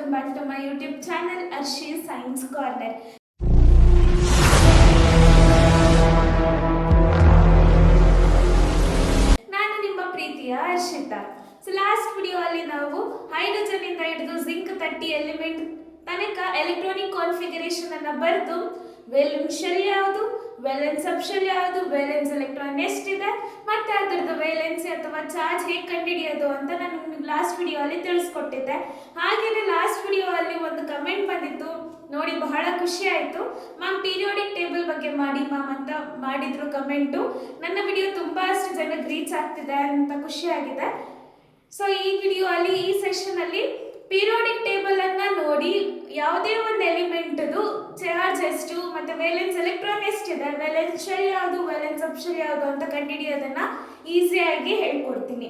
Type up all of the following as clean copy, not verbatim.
welcome back to my YouTube channel Arshi Science Corner. ನಾನು ನಿಮ್ಮ ಪ್ರೀತಿಯ ಹರ್ಷಿತಾ. ಸೊ ಲಾಸ್ಟ್ ವಿಡಿಯೋ ಅಲ್ಲಿ ನಾವು ಹೈಡ್ರೋಜನ್ ಇಂದ ಹಿಡಿದು ಜಿಂಕ್ 30 ಎಲಿಮೆಂಟ್ ತನಕ ಎಲೆಕ್ಟ್ರಾನಿಕ್ ಕಾನ್ಫಿಗರೇಷನ್ ಅನ್ನು ಬರೆದು ವೇಲೆನ್ಸ್ ಶೆಲ್ ಯಾವುದು, ವೇಲೆನ್ಸ್ ಸಬ್ ಶೆಲ್ ಯಾವುದು, ವೇಲೆನ್ಸ್ ಎಲೆಕ್ಟ್ರಾನ್ ಎಷ್ಟಿದೆ ಮತ್ತೆ ಅದರದ್ದು ವೇಲೆನ್ಸಿ ಅಥವಾ ಚಾರ್ಜ್ ಹೇಗೆ ಕಂಡುಹಿಡಿಯೋದು ಅಂತ ನಾನು ನಿಮಗೆ ಲಾಸ್ಟ್ ವಿಡಿಯೋ ಅಲ್ಲಿ ತಿಳಿಸ್ಕೊಟ್ಟಿದ್ದೆ. ಹಾಗೆಯೇ ಲಾಸ್ಟ್ ವಿಡಿಯೋ ಅಲ್ಲಿ ಒಂದು ಕಮೆಂಟ್ ಬಂದಿತ್ತು, ನೋಡಿ ಬಹಳ ಖುಷಿ ಆಯಿತು. ಮ್ಯಾಮ್ ಪೀರಿಯಾಡಿಕ್ ಟೇಬಲ್ ಬಗ್ಗೆ ಮಾಡಿ ಮ್ಯಾಮ್ ಅಂತ ಮಾಡಿದ್ರು ಕಮೆಂಟು. ನನ್ನ ವಿಡಿಯೋ ತುಂಬಾ ಜನಕ್ಕೆ ರೀಚ್ ಆಗ್ತಿದೆ ಅಂತ ಖುಷಿಯಾಗಿದೆ. ಸೊ ಈ ವಿಡಿಯೋ ಅಲ್ಲಿ ಈ ಸೆಷನ್ ಅಲ್ಲಿ ಪೀರಿಯಾಡಿಕ್ ಟೇಬಲ್ ಅನ್ನ ನೋಡಿ ಯಾವುದೇ ಒಂದು ಎಲಿಮೆಂಟ್ದು ಚಾರ್ಜ್ ಎಷ್ಟು ಮತ್ತೆ ವೇಲೆನ್ಸ್ ಎಲೆಕ್ಟ್ರಾನ್ ಎಷ್ಟಿದೆ, ವೇಲೆನ್ಸ್ ಶೆಲ್ ಯಾವುದು, ವೇಲೆನ್ಸ್ ಸಬ್ ಶೆಲ್ ಯಾವುದು ಅಂತ ಕಂಡುಹಿಡಿಯೋದನ್ನ ಈಸಿಯಾಗಿ ಹೇಳ್ಕೊಡ್ತೀನಿ.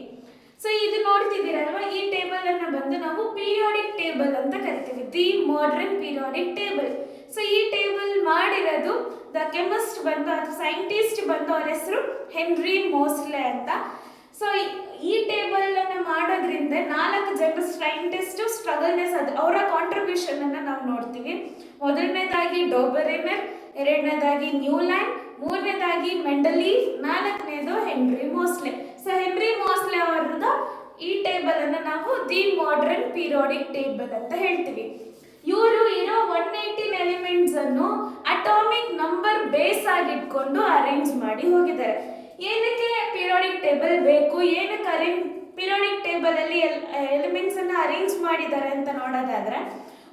ಸೊ ಇದು ನೋಡ್ತಿದ್ದೀರಲ್ವಾ, ಈ ಟೇಬಲ್ ಅನ್ನ ಬಂದು ನಾವು ಪೀರಿಯಾಡಿಕ್ ಟೇಬಲ್ ಅಂತ ಕರಿತೀವಿ, the modern periodic table. So ಈ ಟೇಬಲ್ ಮಾಡಿರೋದು ದ ಕೆಮಿಸ್ಟ್ ಬಂದು ಅಥವಾ ಸೈಂಟಿಸ್ಟ್ ಬಂದು ಅವ್ರ ಹೆಸರು ಹೆನ್ರಿ ಮೋಸ್ಲೆ ಅಂತ. ಸೊ ಈ ಟೇಬಲ್ ಅನ್ನ ಮಾಡೋದ್ರಿಂದ 4 ಜನ ಸೈಂಟಿಸ್ಟ್ ಸ್ಟ್ರಗಲ್ನೆಸ್ ಅವರ ಕಾಂಟ್ರಿಬ್ಯೂಷನ್ ಅನ್ನ ನಾವು ನೋಡ್ತೀವಿ. ಮೊದಲನೇದಾಗಿ ಡೋಬೆರೆನರ್, ಎರಡನೇದಾಗಿ ನ್ಯೂಲ್ಯಾಂಡ್, ಮೂರನೇದಾಗಿ ಮೆಂಡಲೀಫ್, 4ನೇದು ಹೆನ್ರಿ ಮೋಸ್ಲೆ. ಸೊ ಹೆನ್ರಿ ಮೋಸ್ಲೆ ಅವರದ್ದು ಈ ಟೇಬಲ್ ಅನ್ನ ನಾವು ದಿ ಮಾಡರ್ನ್ ಪೀರಿಯಾಡಿಕ್ ಟೇಬಲ್ ಅಂತ ಹೇಳ್ತೀವಿ. ಇವರು ಇರೋ 118 ಎಲಿಮೆಂಟ್ಸ್ ಅನ್ನು ಅಟಾಮಿಕ್ ನಂಬರ್ ಬೇಸ್ ಆಗಿ ಇಟ್ಕೊಂಡು ಅರೇಂಜ್ ಮಾಡಿ ಹೋಗಿದ್ದಾರೆ. ಏನಕ್ಕೆ ಪೀರಿಯಾಡಿಕ್ ಟೇಬಲ್ ಬೇಕು, ಏನಕ್ಕೆ ಪೀರಿಯಾಡಿಕ್ ಟೇಬಲ್ ಅಲ್ಲಿ ಎಲಿಮೆಂಟ್ಸ್ ಅನ್ನ ಅರೇಂಜ್ ಮಾಡಿದ್ದಾರೆ ಅಂತ ನೋಡೋದಾದ್ರೆ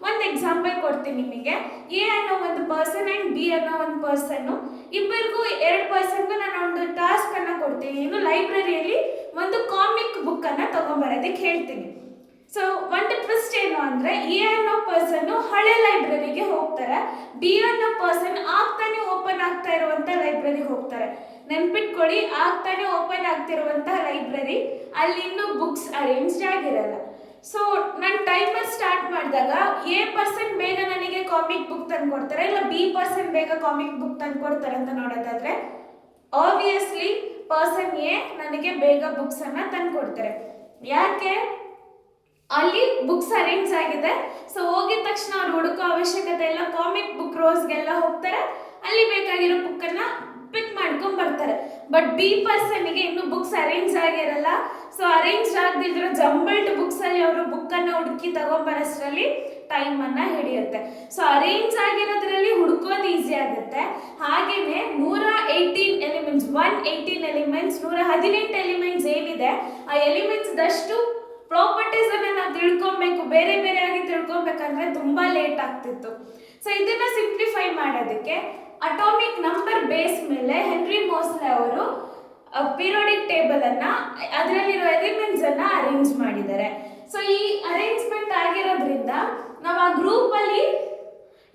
ಒಂದು ಎಕ್ಸಾಂಪಲ್ ಕೊಡ್ತೀನಿ ನಿಮಗೆ. ಎ ಅನ್ನೋ ಒಂದು ಪರ್ಸನ್ ಅಂಡ್ ಬಿ ಅನ್ನೋ ಒಂದು ಪರ್ಸನ್, ಇಬ್ಬರಿಗೂ 2 ಪರ್ಸನ್ಗೂ ನಾನು ಒಂದು ಟಾಸ್ಕ್ ಅನ್ನ ಕೊಡ್ತೀನಿ. ಇನ್ನು ಲೈಬ್ರರಿಯಲ್ಲಿ ಒಂದು ಕಾಮಿಕ್ ಬುಕ್ ಅನ್ನ ತಗೊಂಡ್ಬರೋದಕ್ಕೆ ಹೇಳ್ತೀನಿ. ಸೊ ಒಂದು ಟ್ವಿಸ್ಟ್ ಏನು ಅಂದ್ರೆ, ಎ ಅನ್ನೋ ಪರ್ಸನ್ ಹಳೆ ಲೈಬ್ರರಿಗೆ ಹೋಗ್ತಾರೆ, ಬಿ ಅನ್ನೋ ಪರ್ಸನ್ ಆಗ್ತಾನೆ ಓಪನ್ ಆಗ್ತಾ ಇರುವಂತ ಲೈಬ್ರರಿಗೆ ಹೋಗ್ತಾರೆ. ನೆನ್ಪಿಟ್ಕೊಳ್ಳಿ, ಆಗ್ತಾನೆ ಓಪನ್ ಆಗ್ತಿರುವಂತ ಲೈಬ್ರರಿ ಅಲ್ಲಿ ಇನ್ನೂ ಬುಕ್ಸ್ ಅರೇಂಜ್ ಆಗಿರಲ್ಲ. ಸೊ ನಾನು ಟೈಮರ್ ಸ್ಟಾರ್ಟ್ ಮಾಡಿದಾಗ ಎ ಪರ್ಸನ್ ಬೇಗ ನನಗೆ ಕಾಮಿಕ್ ಬುಕ್ ತಂದು ಕೊಡ್ತಾರೆ, ಇಲ್ಲ ಬಿ ಪರ್ಸನ್ ಬೇಗ ಕಾಮಿಕ್ ಬುಕ್ ತಂದು ಕೊಡ್ತಾರೆ ಅಂತ ನೋಡೋದಾದ್ರೆ ಆಬ್ವಿಯಸ್ಲಿ ಪರ್ಸನ್ ಎ ನನಗೆ ಬೇಗ ಬುಕ್ಸ್ ಅನ್ನ ತಂದು ಕೊಡ್ತಾರೆ. ಯಾಕೆ? ಅಲ್ಲಿ ಬುಕ್ಸ್ ಅರೇಂಜ್ ಆಗಿದೆ. ಸೊ ಹೋಗಿದ ತಕ್ಷಣ ಅವ್ರು ಹುಡುಕೋ ಅವಶ್ಯಕತೆ ಇಲ್ಲ, ಕಾಮಿಕ್ ಬುಕ್ ರೋಸ್ಗೆಲ್ಲ ಹೋಗ್ತಾರೆ, ಅಲ್ಲಿ ಬೇಕಾಗಿರೋ ಬುಕ್ ಅನ್ನ ಪಿಕ್ ಮಾಡ್ಕೊಂಡ್ ಬರ್ತಾರೆ. ಬಟ್ ಬಿ ಪರ್ಸನ್ಗೆ ಇನ್ನು ಬುಕ್ಸ್ ಅರೇಂಜ್ ಆಗಿರಲ್ಲ. ಸೊ ಅರೇಂಜ್ ಆಗದಿರೋ ಜಂಬಲ್ಡ್ ಬುಕ್ಸ್ ಅಲ್ಲಿ ಅವರು ಬುಕ್ ಅನ್ನ ಹುಡುಕಿ ತಗೊಂಡ್ಬರೋಷ್ಟರಲ್ಲಿ ಟೈಮ್ ಅನ್ನ ಹಿಡಿಯುತ್ತೆ. ಸೊ ಅರೇಂಜ್ ಆಗಿರೋದ್ರಲ್ಲಿ ಹುಡುಕೋದು ಈಸಿ ಆಗುತ್ತೆ. ಹಾಗೇನೆ 118 ಎಲಿಮೆಂಟ್ಸ್ 118 ಎಲಿಮೆಂಟ್ಸ್ ಏನಿದೆ, ಆ ಎಲಿಮೆಂಟ್ಸ್ ದಷ್ಟು ಪ್ರಾಪರ್ಟೀಸ್ ಅನ್ನ ನಾವು ತಿಳ್ಕೊಬೇಕು, ಬೇರೆ ಬೇರೆ ಆಗಿ ತಿಳ್ಕೊಬೇಕಂದ್ರೆ ತುಂಬಾ ಲೇಟ್ ಆಗ್ತಿತ್ತು. ಸೊ ಇದನ್ನ ಸಿಂಪ್ಲಿಫೈ ಮಾಡೋದಕ್ಕೆ ಅಟಾಮಿಕ್ ನಂಬರ್ ಬೇಸ್ ಮೇಲೆ ಹೆನ್ರಿ ಮೋಸ್ಲೆ ಅವರು ಪೀರಿಯಾಡಿಕ್ ಟೇಬಲ್ ಅನ್ನ ಅದರಲ್ಲಿರೋ ಎಲಿಮೆಂಟ್ಸ್ ಅನ್ನ ಅರೇಂಜ್ ಮಾಡಿದ್ದಾರೆ. ಸೊ ಈ ಅರೇಂಜ್ಮೆಂಟ್ ಆಗಿರೋದ್ರಿಂದ ನಾವು ಆ ಗ್ರೂಪ್ ಅಲ್ಲಿ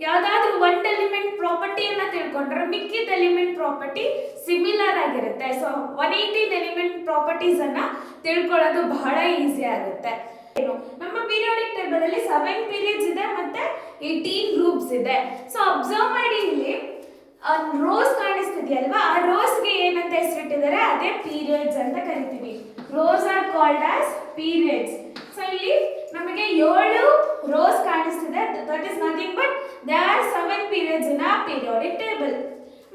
ಯಾವ್ದಾದ್ರು ಒಂದು ಎಲಿಮೆಂಟ್ ಪ್ರಾಪರ್ಟಿಯನ್ನ ತಿಳ್ಕೊಂಡ್ರೆ ಮಿಕ್ಕಿದ ಎಲಿಮೆಂಟ್ ಪ್ರಾಪರ್ಟಿ ಸಿಮಿಲರ್ ಆಗಿರುತ್ತೆ. ಸೊ 118 ಎಲಿಮೆಂಟ್ ಪ್ರಾಪರ್ಟೀಸ್ ಅನ್ನ ತಿಳ್ಕೊಳ್ಳೋದು ಬಹಳ ಈಸಿ ಆಗುತ್ತೆ. ನಮ್ಮ ಪೀರಿಯಾಡಿಕ್ ಟೇಬಲ್ ಅಲ್ಲಿ 7 ಪೀರಿಯಡ್ಸ್ ಇದೆ ಮತ್ತೆ 18 ಗ್ರೂಪ್ಸ್ ಇದೆ. ಸೊ ಅಬ್ಸರ್ವ್ ಮಾಡಿ, ಇಲ್ಲಿ ರೋಸ್ ಕಾಣಿಸ್ತಿದೆಯಲ್ವಾ, ಆ ರೋಸ್ಗೆ ಏನಂತ ಹೆಸರಿಟ್ಟಿದ್ದಾರೆ, ಅದೇ ಪೀರಿಯಡ್ಸ್ ಅಂತ ಕರಿತೀವಿ. Rows are called as periods. So ಇಲ್ಲಿ ನಮಗೆ 7 ರೋಸ್ ಕಾಣಿಸ್ತಿದೆ, that is nothing but they are 7 periods in a periodic table.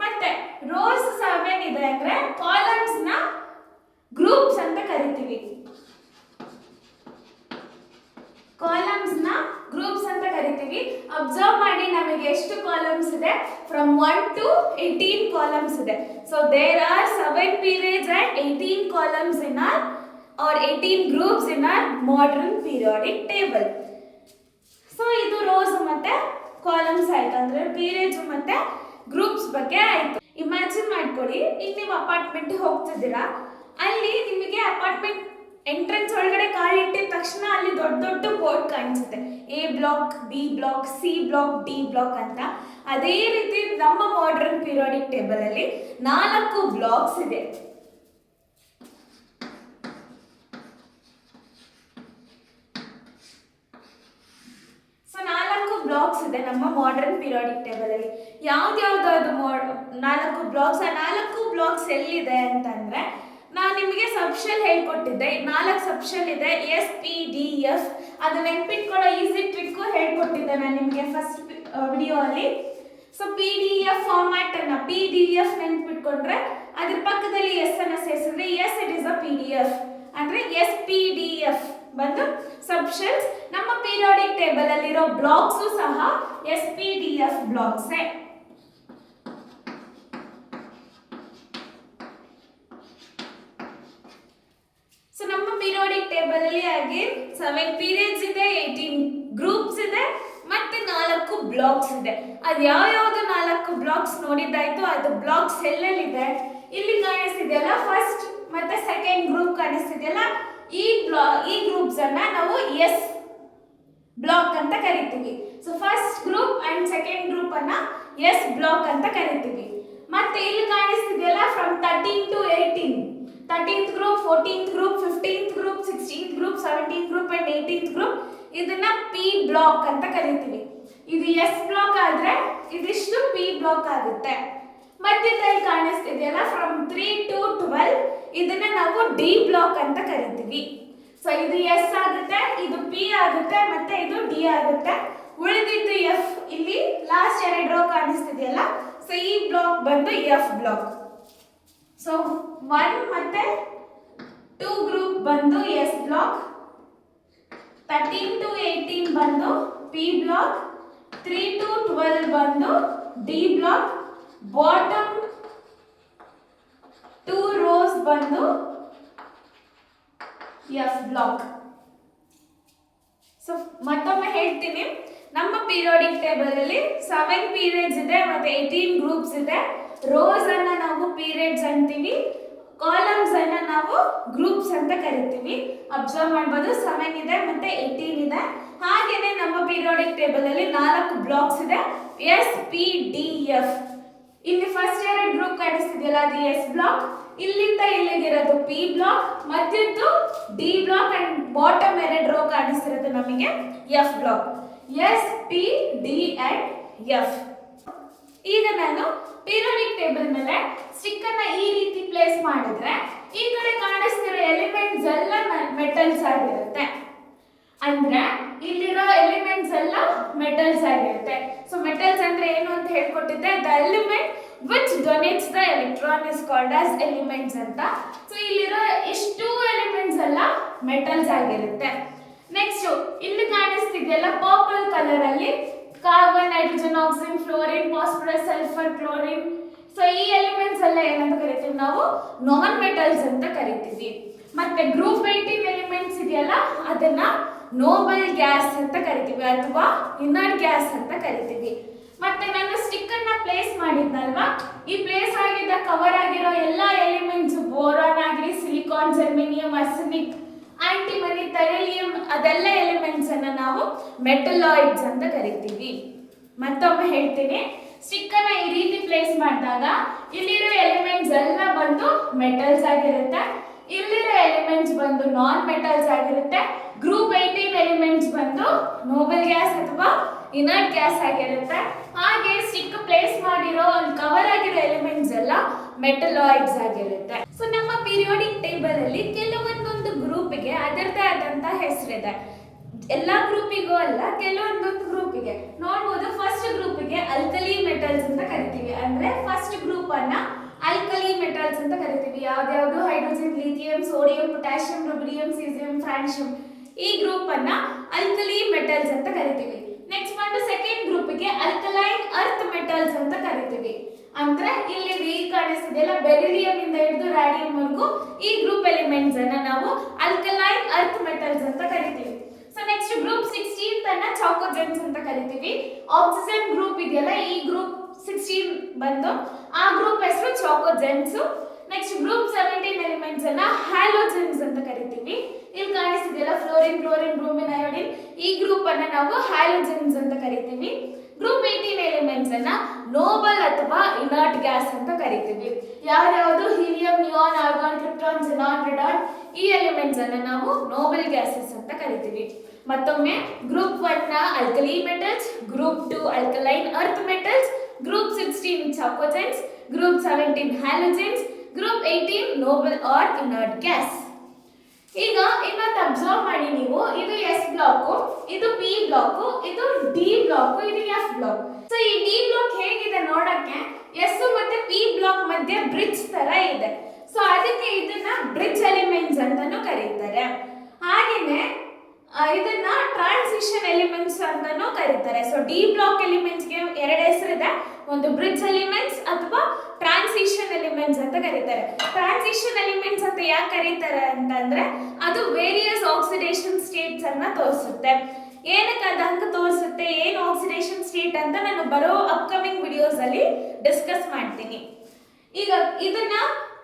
ಮತ್ತೆ ರೋಸ್ 7 ಇದೆ ಅಂದ್ರೆ ಕಾಲಮ್ಸ್ ನ ಗ್ರೂಪ್ಸ್ ಅಂತ ಕರಿತೀವಿ. ಕಾಲಮ್ಸ್ ನ ಗ್ರೂಪ್ಸ್ ಅಂತ ಕರಿತೀವಿ. ಅಬ್ಸರ್ವ್ ಮಾಡಿ, ನಮಗೆ ಎಷ್ಟು ಕಾಲಮ್ಸ್ ಇದೆ, ಫ್ರಮ್ 1 to 18 ಕಾಲಮ್ಸ್ ಇದೆ. So there are 7 periods and 18 columns in are or 18 groups in our modern periodic table. So ಇದು ರೋಸ್ ಮತ್ತೆ ಕಾಲಮ್ಸ್ ಆಯ್ತು, ಅಂದ್ರೆ ಪೀರಿಯಡ್ಸ್ ಮತ್ತೆ ಗ್ರೂಪ್ಸ್ ಬಗ್ಗೆ ಆಯ್ತು. ಇಮ್ಯಾಜಿನ್ ಮಾಡ್ಕೊಳ್ಳಿ, ಈಗ ನೀವು ಅಪಾರ್ಟ್ಮೆಂಟ್ ಹೋಗ್ತಿದ್ದೀರಾ, ಅಲ್ಲಿ ನಿಮಗೆ ಅಪಾರ್ಟ್ಮೆಂಟ್ ಎಂಟ್ರೆನ್ಸ್ ಒಳಗಡೆ ಕಾಲಿಟ್ಟಿದ ತಕ್ಷಣ ಅಲ್ಲಿ ದೊಡ್ಡ ದೊಡ್ಡ ಬೋರ್ಡ್ ಕಾಣಿಸುತ್ತೆ, A block, B block, C block, D block ಅಂತ. ಅದೇ ರೀತಿ ನಮ್ಮ ಮಾಡರ್ನ್ ಪೀರಿಯಾಡಿಕ್ ಟೇಬಲ್ ಅಲ್ಲಿ 4 ಬ್ಲಾಕ್ಸ್ ಇದೆ. ಬ್ಲಾಕ್ಸ್ ಇದೆ ನಮ್ಮ ಮಾಡರ್ನ್ ಪೀರಿಯಾಡಿಕ್ ಟೇಬಲ್ ಅಲ್ಲಿ. ಯಾವ್ದು 4 ಬ್ಲಾಕ್ಸ್. ಆ 4 ಬ್ಲಾಕ್ಸ್ ಎಲ್ಲಿದೆ ಅಂತಂದ್ರೆ, ನಾನು ನಿಮಗೆ ಸಬ್ಶೆಲ್ ಹೇಳ್ಕೊಟ್ಟಿದ್ದೆ. 4 ಸಬ್ಶೆಲ್ ಇದೆ, ಎಸ್, ಪಿ, ಡಿ, ಎಫ್. ಅದು ನೆನ್ಪಿಟ್ಕೊಳ್ಳೋ ಈಸಿ ಟ್ರಿಕ್ಕು ಹೇಳ್ಕೊಟ್ಟಿದ್ದೆ ನಾನು ನಿಮಗೆ ಫಸ್ಟ್ ವಿಡಿಯೋ ಅಲ್ಲಿ. ಸೊ PDF ಫಾರ್ಮ್ಯಾಟ್ ಅನ್ನ PDF ನೆನ್ಪಿಟ್ಕೊಂಡ್ರೆ ಅದ್ರ ಪಕ್ಕದಲ್ಲಿ ಎಸ್ ಅನ್ನ ಸೇರಿಸಿದ್ರೆ s it is a PDF ಅಂದ್ರೆ SPDF ಬಂದು ಸಬ್ಶೆಲ್ಸ್. ನಮ್ಮ ಪೀರಿಯಾಡಿಕ್ ಟೇಬಲ್ ಅಲ್ಲಿರೋ ಬ್ಲಾಕ್ಸ್ ಸಹ SPDF ಬ್ಲಾಕ್ಸ್. ಸೊ ನಮ್ಮ ಪೀರಿಯಾಡಿಕ್ ಟೇಬಲ್ ಅಲ್ಲಿ ಹಾಗೆ 7 ಪೀರಿಯಡ್ಸ್ ಇದೆ, 18 ಗ್ರೂಪ್ಸ್ ಇದೆ, ಮತ್ತೆ 4 ಬ್ಲಾಕ್ಸ್ ಇದೆ. ಅದು ಯಾವ್ಯಾವ್ದು 4 ಬ್ಲಾಕ್ಸ್ ನೋಡಿದ್ದಾಯ್ತು. ಅದು ಬ್ಲಾಕ್ಸ್ ಎಲ್ಲೆಲ್ಲಿದೆ ಇಲ್ಲಿ ಕಾಣಿಸ್ತಿದೆಯಲ್ಲ, ಫಸ್ಟ್ ಮತ್ತೆ ಸೆಕೆಂಡ್ ಗ್ರೂಪ್ ಕಾಣಿಸ್ತಿದೆಯಲ್ಲ, ಈ ಗ್ರೂಪ್ಸ್ ಅನ್ನ ನಾವು ಎಸ್ ಬ್ಲಾಕ್ ಅಂತ ಕರಿತೀವಿ. So first group and second group ಅನ್ನ ಎಸ್ ಬ್ಲಾಕ್ ಅಂತ ಕರಿತೀವಿ. ಮತ್ತೆ ಇಲ್ಲಿ ಕಾಣಿಸ್ತಿದೆಯಲ್ಲ from 13 to 18, 13th group, 14th group, 15th group, 16th group, 17th group and 18th group, ಇದನ್ನ ಪಿ ಬ್ಲಾಕ್ ಅಂತ ಕರಿತೀವಿ. ಇದು ಎಸ್ ಬ್ಲಾಕ್ ಆದ್ರೆ ಇದಿಷ್ಟು ಪಿ ಬ್ಲಾಕ್ ಆಗುತ್ತೆ. ಮಧ್ಯದಲ್ಲಿ ಕಾಣಿಸ್ತಿದೆಯಲ್ಲ ಫ್ರಮ್ 3 to 12, ಇದನ್ನ ನಾವು ಡಿ ಬ್ಲಾಕ್ ಅಂತ ಕರಿತೀವಿ. ಸೊ ಇದು ಎಸ್ ಆಗುತ್ತೆ, ಇದು ಪಿ ಆಗುತ್ತೆ, ಮತ್ತೆ ಇದು ಡಿ ಆಗುತ್ತೆ. ಉಳಿದಿದ್ದು ಎಫ್, ಇಲ್ಲಿ ಲಾಸ್ಟ್ 2 ರೋ ಕಾಣಿಸ್ತಿದೆಯಲ್ಲ, ಸೊ ಈ ಬ್ಲಾಕ್ ಬಂದು ಎಫ್ ಬ್ಲಾಕ್. ಸೊ 1 ಮತ್ತೆ 2 ಗ್ರೂಪ್ ಬಂದು ಎಸ್ ಬ್ಲಾಕ್, 13 to 18 ಬಂದು ಪಿ ಬ್ಲಾಕ್, 3 to 12 ಬಂದು ಡಿ ಬ್ಲಾಕ್, ಬಾಟಮ್ 2 ರೋಸ್ ಬಂದು ಎಫ್ ಬ್ಲಾಕ್. ಸೊ ಮತ್ತೊಮ್ಮೆ ಹೇಳ್ತೀನಿ, ನಮ್ಮ ಪೀರಿಯಾಡಿಕ್ ಟೇಬಲ್ ಅಲ್ಲಿ 7 ಪೀರಿಯಡ್ಸ್ ಇದೆ ಮತ್ತೆ 18 ಗ್ರೂಪ್ಸ್ ಇದೆ. ರೋಸ್ ಅನ್ನ ನಾವು ಪೀರಿಯಡ್ಸ್ ಅಂತೀವಿ, ಕಾಲಮ್ಸ್ ಅನ್ನ ನಾವು ಗ್ರೂಪ್ಸ್ ಅಂತ ಕರಿತೀವಿ. ಅಬ್ಸರ್ವ್ ಮಾಡಬಹುದು 7 ಇದೆ ಮತ್ತೆ 18 ಇದೆ. ಹಾಗೇನೆ ನಮ್ಮ ಪೀರಿಯಾಡಿಕ್ ಟೇಬಲ್ ಅಲ್ಲಿ 4 ಬ್ಲಾಕ್ಸ್ ಇದೆ, SPDF. ಇಲ್ಲಿ ಫಸ್ಟ್ 2 ಗ್ರೂಪ್ ಕಾಣಿಸ್ತಿದೆಯಲ್ಲ, ಅದು ಎಸ್ ಬ್ಲಾಕ್, ಇಲ್ಲಿಂದ ಇಲ್ಲಿಗಿರೋದು ಪಿ ಬ್ಲಾಕ್, ಮಧ್ಯದ್ದು d block and bottom 2 row ಕಾಣಿಸ್ತಿರೋದು ನಮಗೆ f block. SPD and F. ಈಗ ನಾನು ಪೀರಿಯಾಡಿಕ್ ಟೇಬಲ್ ಮೇಲೆ ಸ್ಟಿಕ್ ಅನ್ನ ಈ ರೀತಿ ಪ್ಲೇಸ್ ಮಾಡಿದ್ರೆ ಈ ಕಡೆ ಕಾಣಿಸ್ತಿರೋ ಎಲಿಮೆಂಟ್ಸ್ ಎಲ್ಲ ಮೆಟಲ್ಸ್ ಆಗಿರುತ್ತೆ. ಅಂದ್ರೆ ಇಲ್ಲಿರೋ ಎಲಿಮೆಂಟ್ಸ್ ಎಲ್ಲ ಮೆಟಲ್ಸ್ ಆಗಿರುತ್ತೆ. ಸೊ ಮೆಟಲ್ಸ್ ಅಂದ್ರೆ ಏನು ಅಂತ ಹೇಳ್ಕೊಟ್ಟಿದ್ದೆ, the element which donates the electron is called as elements ಅಂತ. ಸೊ ಇಲ್ಲಿರೋ ಇಷ್ಟು ಎಲಿಮೆಂಟ್ಸ್ ಎಲ್ಲ ಮೆಟಲ್ಸ್ ಆಗಿರುತ್ತೆ. ನೆಕ್ಸ್ಟ್ ಇಲ್ಲಿ ಕಾಣಿಸ್ತಿದೆಯಲ್ಲ ಪರ್ಪಲ್ ಕಲರ್ ಅಲ್ಲಿ carbon, nitrogen, oxygen, fluorine, phosphorus, sulphur, chlorine. So ಈ ಎಲಿಮೆಂಟ್ಸ್ ಎಲ್ಲ ಏನಂತ ಕರಿತೀವಿ ನಾವು, ನಾನ್ ಮೆಟಲ್ಸ್ ಅಂತ ಕರಿತೀವಿ. ಮತ್ತೆ ಗ್ರೂಪ್ 18 ಎಲಿಮೆಂಟ್ಸ್ ಇದೆಯಲ್ಲ, ಅದನ್ನ ನೋಬಲ್ ಗ್ಯಾಸ್ ಅಂತ ಕರಿತೀವಿ ಅಥವಾ ಇನರ್ಟ್ ಗ್ಯಾಸ್ ಅಂತ ಕರಿತೀವಿ. ಮತ್ತೆ ನಾನು ಸ್ಟಿಕ್ ಅನ್ನ ಪ್ಲೇಸ್ ಮಾಡಿದ್ನಲ್ವಾ, ಈ ಪ್ಲೇಸ್ ಆಗಿದ್ದ ಕವರ್ ಆಗಿರೋ ಎಲ್ಲಾ ಎಲಿಮೆಂಟ್ಸ್, ಬೋರಾನ್ ಆಗಲಿ, ಸಿಲಿಕಾನ್, ಜರ್ಮೇನಿಯಂ, ಆರ್ಸೆನಿಕ್, ಆಂಟಿಮನಿ, ಥೈರಿಲಿಯಂ, ಅದೆಲ್ಲ ಎಲಿಮೆಂಟ್ಸ್ ಅನ್ನ ನಾವು ಮೆಟಲಾಯ್ಡ್ಸ್ ಅಂತ ಕರಿತೀವಿ. ಮತ್ತೊಮ್ಮೆ ಹೇಳ್ತೀನಿ, ಸ್ಟಿಕ್ ಅನ್ನ ಈ ರೀತಿ ಪ್ಲೇಸ್ ಮಾಡಿದಾಗ ಇಲ್ಲಿರೋ ಎಲಿಮೆಂಟ್ಸ್ ಎಲ್ಲ ಬಂದು ಮೆಟಲ್ಸ್ ಆಗಿರುತ್ತೆ, ಇಲ್ಲಿರೋ ಎಲಿಮೆಂಟ್ಸ್ ಬಂದು ನಾನ್ ಮೆಟಲ್ಸ್ ಆಗಿರುತ್ತೆ. ಗ್ರೂಪ್ 18 ಎಲಿಮೆಂಟ್ಸ್ ಬಂದು ನೋಬಲ್ ಗ್ಯಾಸ್ ಅಥವಾ ಇನರ್ಟ್ ಗ್ಯಾಸ್ ಆಗಿರುತ್ತೆ. ಹಾಗೆ ಸ್ಟಿಕ್ ಪ್ಲೇಸ್ ಮಾಡಿರೋ ಕವರ್ ಆಗಿರೋ ಎಲಿಮೆಂಟ್ಸ್ ಎಲ್ಲ ಮೆಟಲಾಯ್ಡ್ಸ್ ಆಗಿರುತ್ತೆ. ಸೊ ನಮ್ಮ ಪೀರಿಯಾಡಿಕ್ ಟೇಬಲ್ ಅಲ್ಲಿ ಕೆಲವೊಂದೊಂದು ಗ್ರೂಪಿಗೆ ಅದರದೇ ಆದಂತ ಹೆಸರಿದೆ. ಎಲ್ಲಾ ಗ್ರೂಪಿಗೂ ಅಲ್ಲ, ಕೆಲವೊಂದೊಂದು ಗ್ರೂಪಿಗೆ ನೋಡ್ಬೋದು. ಫಸ್ಟ್ ಗ್ರೂಪಿಗೆ ಅಲ್ಕಲಿ ಮೆಟಲ್ಸ್ ಅಂತ ಕರಿತೀವಿ. ಅಂದ್ರೆ ಫಸ್ಟ್ ಗ್ರೂಪ್ ಅನ್ನ ಅಲ್ಕಲಿ ಮೆಟಲ್ಸ್ ಅಂತ ಕರಿತೀವಿ. ಯಾವ್ದ್ಯಾವ್ದು hydrogen, lithium, sodium, potassium, ರುಬಿಡಿಯಂ, caesium, francium, ಈ ಗ್ರೂಪ್ ಅನ್ನ ಅಲ್ಕಲಿ ಮೆಟಲ್ಸ್ ಅಂತ ಕರಿತೀವಿ. ನೆಕ್ಸ್ಟ್ ಬಂದು ಸೆಕೆಂಡ್ ಗ್ರೂಪಿಗೆ ಅಲ್ಕಲೈನ್ ಅರ್ತ್ ಮೆಟಲ್ಸ್ ಅಂತ ಕರಿತೀವಿ. ಅಂದ್ರೆ ಇಲ್ಲಿ ವಿ ಕಾಣಿಸ್ತಿದೆಯಲ್ಲ, ಬೆರಿಲಿಯಂ ಇಂದ ಹಿಡಿದು ರಾಡಿಯಂ ವರೆಗೂ ಈ ಗ್ರೂಪ್ ಎಲಿಮೆಂಟ್ಸ್ ಅನ್ನ ನಾವು ಅಲ್ಕಲೈನ್ ಅರ್ತ್ ಮೆಟಲ್ಸ್ ಅಂತ ಕರಿತೀವಿ. ಸೊ ನೆಕ್ಸ್ಟ್ ಗ್ರೂಪ್ 16 ಅನ್ನ ಚಾಕೋಜೆನ್ಸ್ ಅಂತ ಕರಿತೀವಿ. ಆಕ್ಸಿಜನ್ ಗ್ರೂಪ್ ಇದೆಯಲ್ಲ, ಈ ಗ್ರೂಪ್ 16 ಬಂದು ಆ ಗ್ರೂಪ್ ಹೆಸರು ಚಾಕೋಜೆನ್ಸ್. ನೆಕ್ಸ್ಟ್ ಗ್ರೂಪ್ 17 ಎಲಿಮೆಂಟ್ಸ್ ಅನ್ನ ಹ್ಯಾಲೋಜೆನ್ಸ್ ಅಂತ ಕರಿತೀವಿ. ಇಲ್ಲಿ ಕಾಣಿಸ್ತಿದೆಯಲ್ಲ ಫ್ಲೋರಿನ್, ಕ್ಲೋರಿನ್, ಬ್ರೋಮಿನ್, ಅಯೋಡಿನ್, ಈ ಗ್ರೂಪ್ ಅನ್ನ ನಾವು ಹ್ಯಾಲೋಜೆನ್ಸ್ ಅಂತ ಕರಿತೀವಿ. ಗ್ರೂಪ್ 18 ಎಲಿಮೆಂಟ್ಸ್ ಅನ್ನ ನೋಬಲ್ ಅಥವಾ ಇನರ್ಟ್ ಗ್ಯಾಸ್ ಅಂತ ಕರಿತೀವಿ. ಯಾವ್ಯಾವುದು helium, neon, argon, krypton, xenon, radon, ಈ ಎಲಿಮೆಂಟ್ಸ್ ಅನ್ನ ನಾವು ನೋಬಲ್ ಗ್ಯಾಸಸ್ ಅಂತ ಕರಿತೀವಿ. ಮತ್ತೊಮ್ಮೆ ಗ್ರೂಪ್ 1 ನ alkali metals, group 2 alkaline earth metals, group 16 chalcogens, group 17 halogens, group 18 noble or inert gas. ಈಗ ಇನ್ನೊಂದು ಅಬ್ಸರ್ವ್ ಮಾಡಿ ನೀವು, ಇದು ಎಸ್ ಬ್ಲಾಕ್, ಇದು ಪಿ ಬ್ಲಾಕ್, ಇದು ಡಿ ಬ್ಲಾಕ್, ಇದು ಎಫ್ ಬ್ಲಾಕ್. ಸೊ ಈ ಡಿ ಬ್ಲಾಕ್ ಹೇಗಿದೆ ನೋಡಕ್ಕೆ, ಎಸ್ ಮತ್ತೆ ಪಿ ಬ್ಲಾಕ್ ಮಧ್ಯೆ ಬ್ರಿಡ್ಜ್ ತರ ಇದೆ. ಸೊ ಅದಕ್ಕೆ ಇದನ್ನ ಬ್ರಿಡ್ಜ್ ಎಲಿಮೆಂಟ್ಸ್ ಅಂತಾನೂ ಕರೀತಾರೆ. ಹಾಗೇನೆ ಇದನ್ನ ಟ್ರಾನ್ಸಿಷನ್ ಎಲಿಮೆಂಟ್ಸ್ ಅಂತಾನೂ ಕರೀತಾರೆ. ಸೊ ಡಿ ಬ್ಲಾಕ್ ಎಲಿಮೆಂಟ್ಸ್ ಗೆ ಎರಡು ಹೆಸರಿದೆ, ಒಂದು ಬ್ರಿಡ್ಜ್ ಎಲಿಮೆಂಟ್ಸ್ ಅಥವಾ ಟ್ರಾನ್ಸಿಷನ್ ಎಲಿಮೆಂಟ್ಸ್ ಅಂತ ಕರೀತಾರೆ. ಟ್ರಾನ್ಸಿಷನ್ ಎಲಿಮೆಂಟ್ಸ್ ಅಂತ ಯಾಕೆ ಕರೀತಾರೆ ಅಂತಂದ್ರೆ ಅದು ವೇರಿಯಸ್ ಆಕ್ಸಿಡೇಷನ್ ಸ್ಟೇಟ್ಸ್ ಅನ್ನ ತೋರಿಸುತ್ತೆ. ಏನಕ್ಕೆ ಅದು ಹಂಗೆ ತೋರಿಸುತ್ತೆ, ಏನು ಆಕ್ಸಿಡೇಷನ್ ಸ್ಟೇಟ್ ಅಂತ ನಾನು ಬರೋ ಅಪ್ಕಮಿಂಗ್ ವಿಡಿಯೋಸ್ ಅಲ್ಲಿ ಡಿಸ್ಕಸ್ ಮಾಡ್ತೀನಿ. ಈಗ ಇದನ್ನ